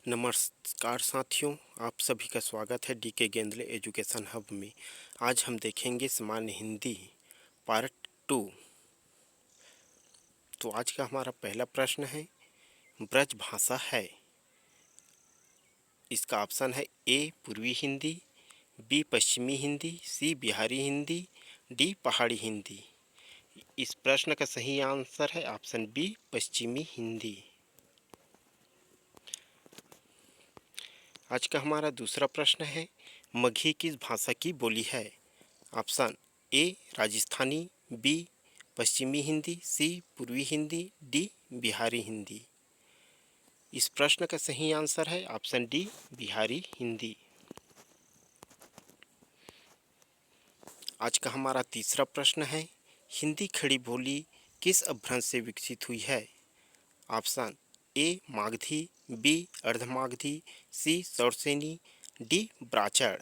नमस्कार साथियों, आप सभी का स्वागत है डीके गेंदले एजुकेशन हब में। आज हम देखेंगे सामान्य हिंदी पार्ट 2। तो आज का हमारा पहला प्रश्न है, ब्रज भाषा है। इसका ऑप्शन है ए पूर्वी हिंदी, बी पश्चिमी हिंदी, सी बिहारी हिंदी, डी पहाड़ी हिंदी। इस प्रश्न का सही आंसर है ऑप्शन बी पश्चिमी हिंदी। आज का हमारा दूसरा प्रश्न है, मगही किस भाषा की बोली है। ऑप्शन ए राजस्थानी, बी पश्चिमी हिंदी, सी पूर्वी हिंदी, डी बिहारी हिंदी। इस प्रश्न का सही आंसर है ऑप्शन डी बिहारी हिंदी। आज का हमारा तीसरा प्रश्न है, हिंदी खड़ी बोली किस अपभ्रंश से विकसित हुई है। Option A Magadhi, B Ardhamagadhi, C Sauraseni, D ब्राह्मण।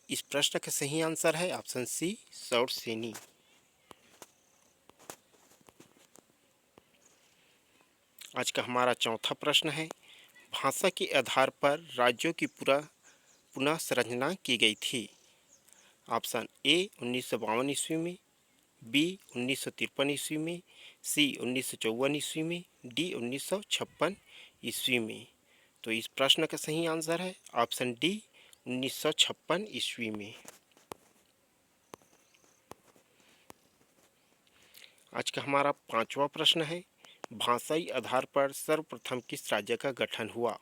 इस प्रश्न का सही आंसर है ऑप्शन सी सौरसेनी। आज का हमारा चौथा प्रश्न है, भाषा के आधार पर राज्यों की पुनः संरचना की गई थी। ऑप्शन ए 1952 ईस्वी में, बी 1953 ईस्वी में, सी 1954 ईस्वी में, डी 1956 ईस्वी में। तो इस प्रश्न का सही आंसर है ऑप्शन डी 1956 ईस्वी में। आज का हमारा पांचवा प्रश्न है, भाषाई आधार पर सर्वप्रथम किस राज्य का गठन हुआ।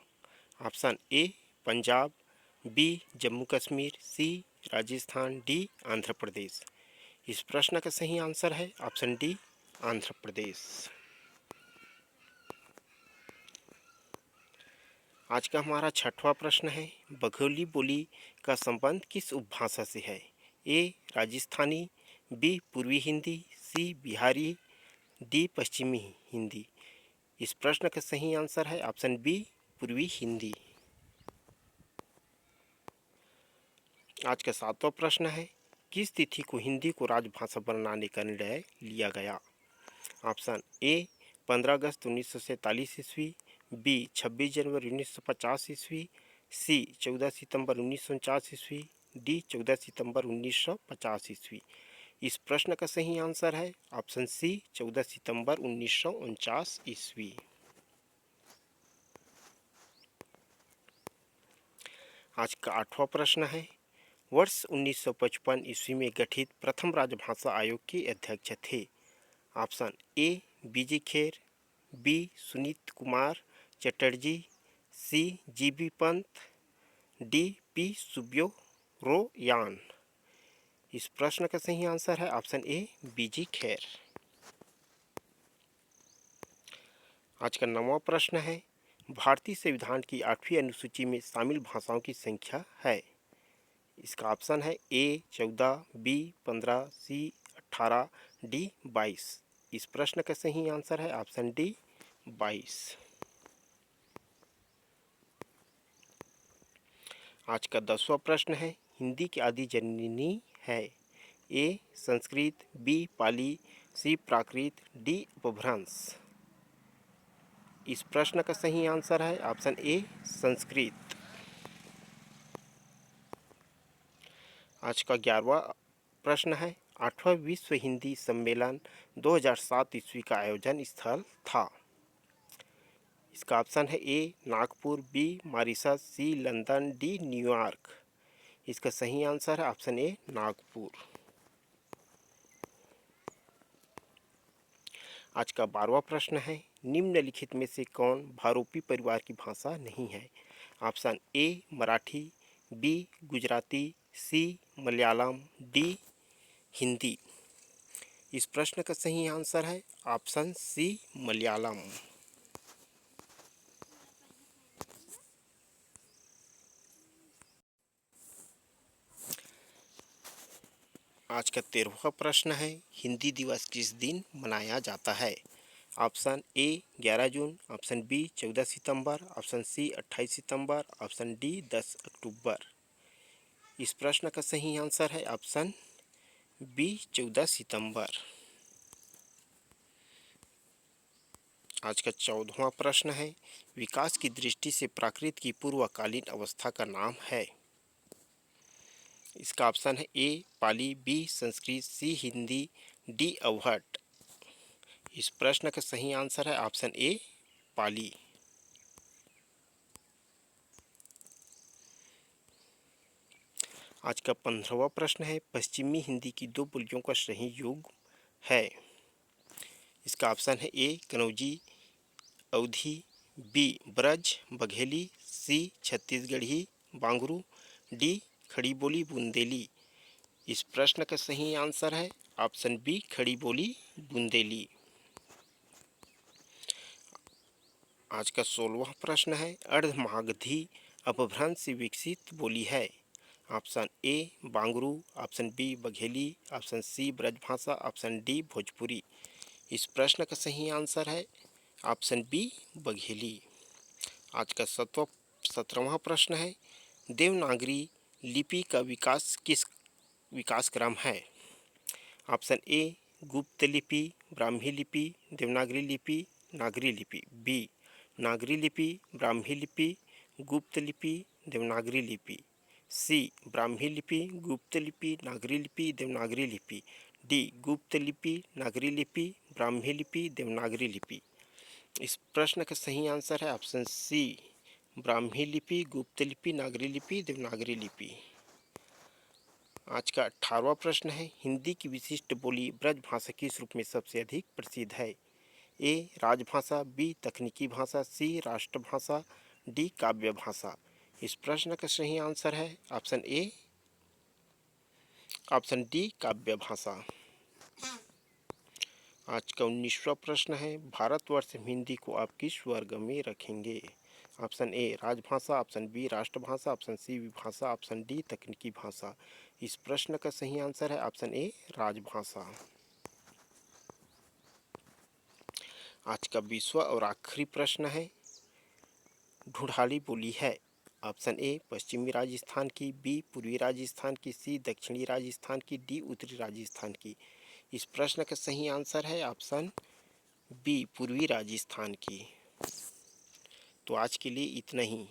Option A Punjab, B Jammu Kashmir, C Rajasthan, D Andhra Pradesh. इस प्रश्न का सही आंसर है ऑप्शन डी आंध्र प्रदेश। आज का हमारा छठवां प्रश्न है, बघौली बोली का संबंध किस उपभाषा से है। ए राजस्थानी, बी पूर्वी हिंदी, सी बिहारी, डी पश्चिमी हिंदी। इस प्रश्न का सही आंसर है ऑप्शन बी पूर्वी हिंदी। आज का सातवां प्रश्न है, किस तिथि को हिंदी को राजभाषा बनाने का निर्णय लिया गया। ऑप्शन ए 15 अगस्त 1947 ईस्वी, बी 26 जनवरी 1950 ईस्वी, सी 14 सितंबर 1949 ईस्वी, डी 14 सितंबर 1950 ईस्वी। इस प्रश्न का सही आंसर है ऑप्शन सी 14 सितंबर 1949 ईस्वी। आज का आठवां प्रश्न है, वर्ष 1955 ईस्वी में गठित प्रथम राजभाषा आयोग के अध्यक्ष थे। Option A B G Kher, B Sunit Kumar Chatterjee, C G B Pant, D P Subbarayan. इस प्रश्न का सही आंसर है ऑप्शन ए बीजी खेर। आज का नौवां प्रश्न है, भारतीय संविधान की 8वीं अनुसूची में शामिल भाषाओं की संख्या है। इसका ऑप्शन है ए 14, बी 15, सी 18, डी 22। इस प्रश्न का सही आंसर है ऑप्शन डी 22। आज का 10वां प्रश्न है, हिंदी की आदि जननी है। ए संस्कृत, बी पाली, सी प्राकृत, डी अपभ्रंश। इस प्रश्न का सही आंसर है ऑप्शन ए संस्कृत। आज का 11वां प्रश्न है, 8वां विश्व हिंदी सम्मेलन 2007 ईस्वी का आयोजन स्थल था। इसका ऑप्शन है ए नागपुर, बी मॉरिशस, सी लंदन, डी न्यूयॉर्क। इसका सही आंसर है ऑप्शन ए नागपुर। आज का 12वां प्रश्न है, निम्नलिखित में से कौन भारोपी परिवार की भाषा नहीं है। Option A Marathi, B Gujarati, C Malayalam, D Hindi. इस प्रश्न का सही आंसर है ऑप्शन सी मलयालम। आज का 13वां प्रश्न है, हिंदी दिवस किस दिन मनाया जाता है। ऑप्शन ए 11 जून, ऑप्शन बी 14 सितंबर, ऑप्शन सी 28 सितंबर, ऑप्शन डी 10 अक्टूबर। इस प्रश्न का सही आंसर है ऑप्शन बी 14 सितंबर। आज का 14वां प्रश्न है, विकास की दृष्टि से प्राकृत की पूर्वकालीन अवस्था का नाम है। इसका ऑप्शन है ए पाली, बी संस्कृत, सी हिंदी, डी अवहट। इस प्रश्न का सही आंसर है ऑप्शन ए पाली। आज का 15वां प्रश्न है, पश्चिमी हिंदी की दो बोलियों का सही योग है। इसका ऑप्शन है ए कनौजी अवधी, बी ब्रज बघेली, सी छत्तीसगढ़ी बांगरू, डी खड़ी बोली बुंदेली। इस प्रश्न का सही आंसर है ऑप्शन बी खड़ी बोली बुंदेली। आज का 16वां प्रश्न है, अर्धमागधी अपभ्रंश से विकसित बोली है। Option A Bangru, option B Bagheli, option C Brajbhasha, option D Bhojpuri. इस प्रश्न का सही आंसर है ऑप्शन बी बघेली। आज का 17वां प्रश्न है, देवनागरी लिपि का विकास किस विकास क्रम है। ऑप्शन ए गुप्त लिपि, ब्राह्मी लिपि, देवनागरी लिपि, नागरी लिपि। बी नागरी लिपि, ब्राह्मी लिपि, गुप्त लिपि, देवनागरी लिपि। सी ब्राह्मी लिपि, गुप्त लिपि, नागरी लिपि, देवनागरी लिपि। डी गुप्त लिपि, नागरी लिपि, ब्राह्मी लिपि, देवनागरी लिपि। इस प्रश्न का सही आंसर है ऑप्शन सी ब्राह्मी लिपि, गुप्त लिपि, नागरी लिपि, देवनागरी लिपि। आज का 18वां प्रश्न है, हिंदी की विशिष्ट बोली ब्रजभाषा किस रूप में सबसे अधिक प्रसिद्ध है। ए राजभाषा, बी तकनीकी भाषा, सी राष्ट्रभाषा, डी काव्य भाषा। इस प्रश्न का सही आंसर है ऑप्शन ए ऑप्शन डी काव्य भाषा। आज का 19वां प्रश्न है, भारतवर्ष में हिंदी को आप किस वर्ग में रखेंगे। ऑप्शन ए राजभाषा, ऑप्शन बी राष्ट्रभाषा, ऑप्शन सी विभाषा, ऑप्शन डी तकनीकी भाषा। इस प्रश्न का सही आंसर है ऑप्शन ए राजभाषा। आज का 20वां और आखिरी प्रश्न है, ढूंढाली बोली है। ऑप्शन ए पश्चिमी राजस्थान की, बी पूर्वी राजस्थान की, सी दक्षिणी राजस्थान की, डी उत्तरी राजस्थान की। इस प्रश्न का सही आंसर है ऑप्शन बी पूर्वी राजस्थान की। तो आज के लिए इतना ही।